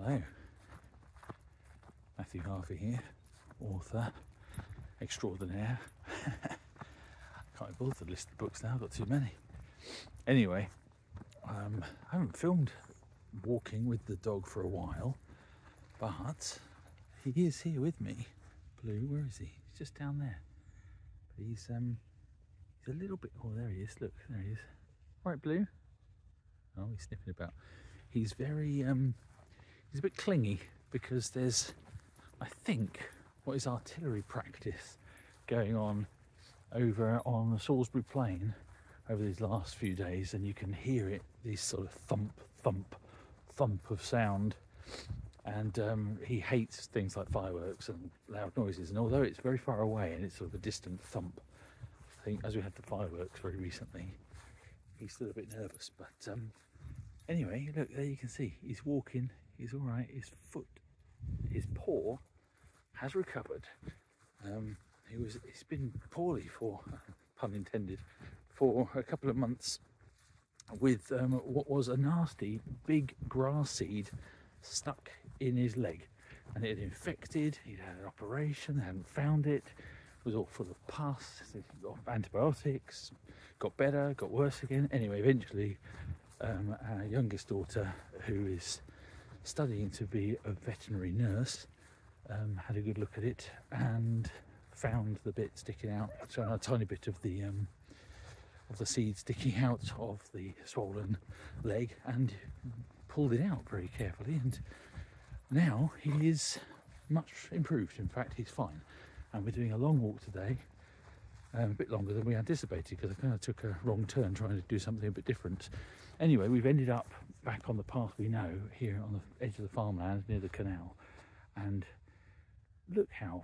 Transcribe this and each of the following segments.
Hello, Matthew Harvey here, author extraordinaire. Can't be bothered to list the books now, I've got too many. Anyway, I haven't filmed walking with the dog for a while, but he is here with me. Blue, where is he? He's just down there. But he's a little bit, oh there he is, look, there he is. Right, Blue? Oh, he's sniffing about. He's very, he's a bit clingy because there's, I think, what is artillery practice going on over on the Salisbury Plain over these last few days, and you can hear it, this sort of thump, thump, thump of sound. And he hates things like fireworks and loud noises, and although it's very far away and it's sort of a distant thump, I think as we had the fireworks very recently, he's still a bit nervous. But anyway, look, there you can see he's walking, he's all right. His paw has recovered. He's been poorly for, pun intended, for a couple of months with what was a nasty big grass seed stuck in his leg, and it had infected. He'd had an operation, they hadn't found it. It was all full of pus. He got antibiotics, got better, got worse again. Anyway, eventually our youngest daughter, who is studying to be a veterinary nurse, had a good look at it and found the bit sticking out, so a tiny bit of the seed sticking out of the swollen leg, and pulled it out very carefully, and now he is much improved. In fact, he's fine, and we're doing a long walk today, a bit longer than we anticipated because I kind of took a wrong turn trying to do something a bit different. Anyway, we've ended up back on the path we know, here on the edge of the farmland near the canal, and look how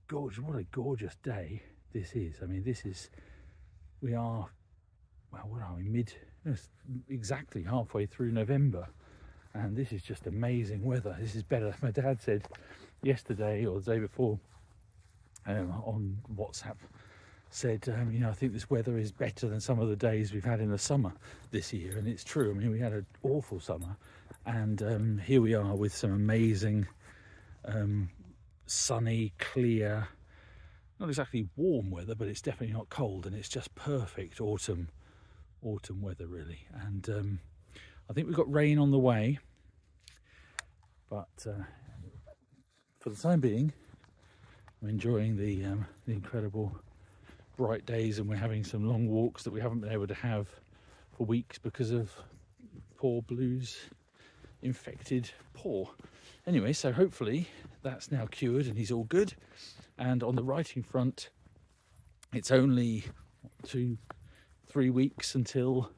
gorgeous, what a gorgeous day this is. I mean, we are, well, what are we, exactly halfway through November, and this is just amazing weather. This is better. My dad said yesterday or the day before on WhatsApp, said, you know, I think this weather is better than some of the days we've had in the summer this year, and it's true. I mean, we had an awful summer, and here we are with some amazing sunny, clear, not exactly warm weather, but it's definitely not cold, and it's just perfect autumn weather really. And I think we've got rain on the way, but for the time being I'm enjoying the incredible bright days, and we're having some long walks that we haven't been able to have for weeks because of poor Blue's infected paw. Anyway, so hopefully that's now cured and he's all good. And on the writing front, it's only 2-3 weeks until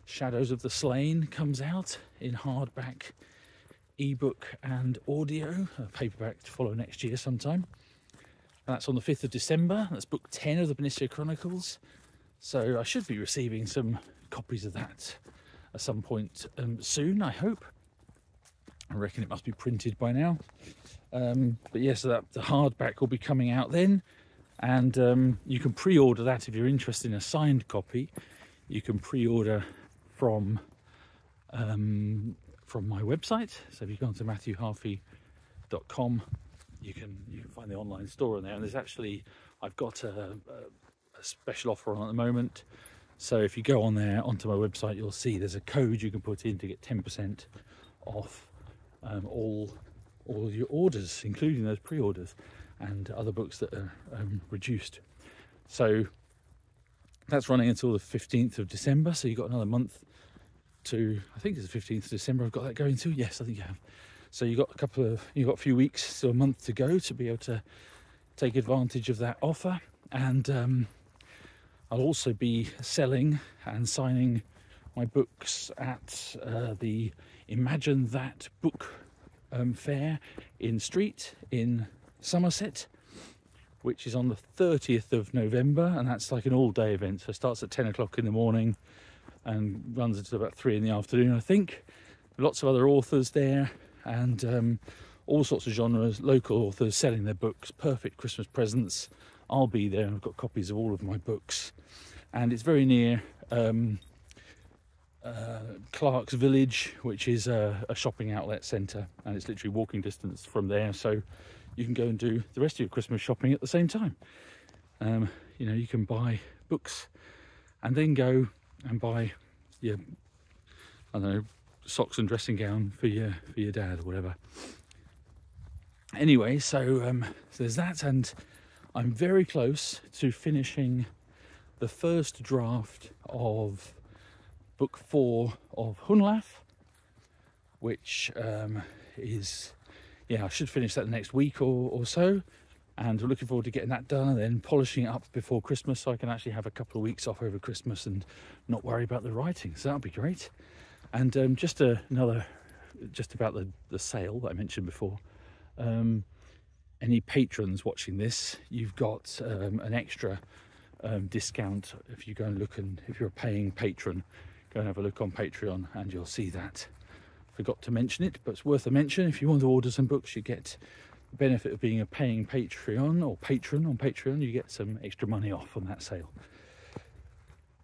Shadows of the Slain comes out in hardback, ebook and audio, a paperback to follow next year sometime. That's on the 5th of December. That's book 10 of the Benicia Chronicles. So I should be receiving some copies of that at some point soon, I hope. I reckon it must be printed by now. But yeah, so that the hardback will be coming out then. And you can pre-order that if you're interested in a signed copy. You can pre-order from my website. So if you go onto matthewharvey.com, you can find the online store on there. And there's actually, I've got a special offer on at the moment. So if you go on there onto my website, you'll see there's a code you can put in to get 10% off all your orders, including those pre-orders and other books that are reduced. So that's running until the 15th of December. So you've got another month to, I think it's the 15th of December I've got that going to. Yes, I think you have. So you've got a few weeks to a month to go to be able to take advantage of that offer. And I'll also be selling and signing my books at the Imagine That book fair in Street in Somerset, which is on the 30th of November, and that's like an all-day event. So it starts at 10 o'clock in the morning and runs until about 3 in the afternoon, I think. Lots of other authors there, and all sorts of genres, local authors selling their books, perfect Christmas presents. I'll be there, and I've got copies of all of my books, and it's very near Clark's Village, which is a shopping outlet centre, and it's literally walking distance from there, so you can go and do the rest of your Christmas shopping at the same time. You know, you can buy books and then go and buy your, I don't know, socks and dressing gown for your dad or whatever. Anyway, so there's that, and I'm very close to finishing the first draft of book 4 of Hunlaf, which is, yeah, I should finish that the next week or so, and we're looking forward to getting that done and then polishing it up before Christmas, so I can actually have a couple of weeks off over Christmas and not worry about the writing. So that'll be great. And just about the sale that I mentioned before. Any patrons watching this, you've got an extra discount if you go and look, and if you're a paying patron, go and have a look on Patreon and you'll see that. Forgot to mention it, but it's worth a mention. If you want to order some books, you get the benefit of being a paying Patreon or patron on Patreon. You get some extra money off on that sale.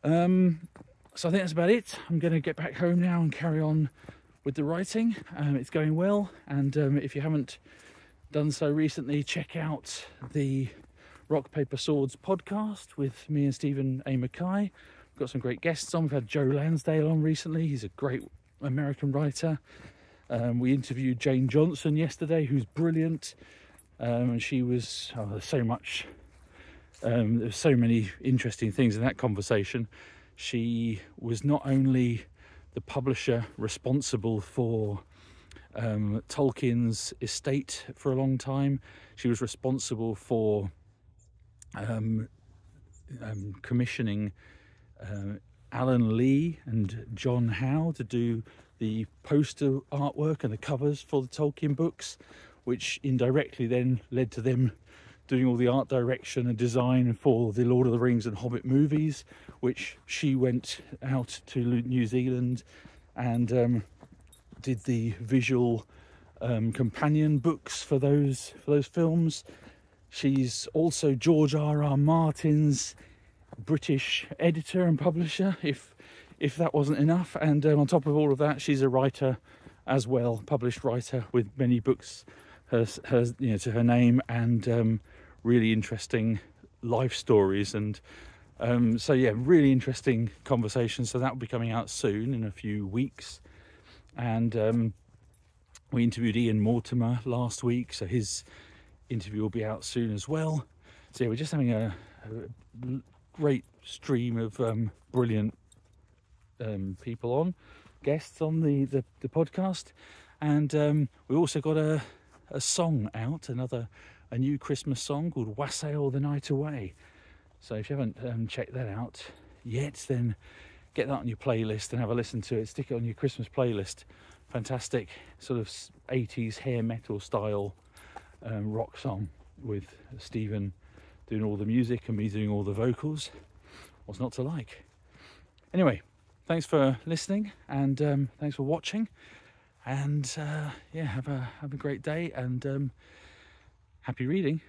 So I think that's about it. I'm going to get back home now and carry on with the writing. It's going well, and if you haven't done so recently, check out the Rock Paper Swords podcast with me and Stephen A. Mackay. We've got some great guests on. We've had Joe Lansdale on recently. He's a great American writer. We interviewed Jane Johnson yesterday, who's brilliant, and she was there's so much. There's so many interesting things in that conversation. She was not only the publisher responsible for Tolkien's estate for a long time, she was responsible for commissioning Alan Lee and John Howe to do the poster artwork and the covers for the Tolkien books, which indirectly then led to them doing all the art direction and design for the Lord of the Rings and Hobbit movies, which she went out to New Zealand and did the visual companion books for those films. She's also George R.R. Martin's British editor and publisher, if that wasn't enough. And on top of all of that, she's a writer as well, published writer with many books to her name, and really interesting life stories. And so yeah, really interesting conversation. So that will be coming out soon, in a few weeks. And we interviewed Ian Mortimer last week, so his interview will be out soon as well. So yeah, we're just having a great stream of brilliant people on, guests on the podcast. And we also got a song out, a new Christmas song called Wassail the Night Away. So if you haven't checked that out yet, then get that on your playlist and have a listen to it. Stick it on your Christmas playlist. Fantastic sort of 80s hair metal style rock song with Stephen doing all the music and me doing all the vocals. What's not to like? Anyway, thanks for listening, and thanks for watching, and yeah, have a great day, and happy reading.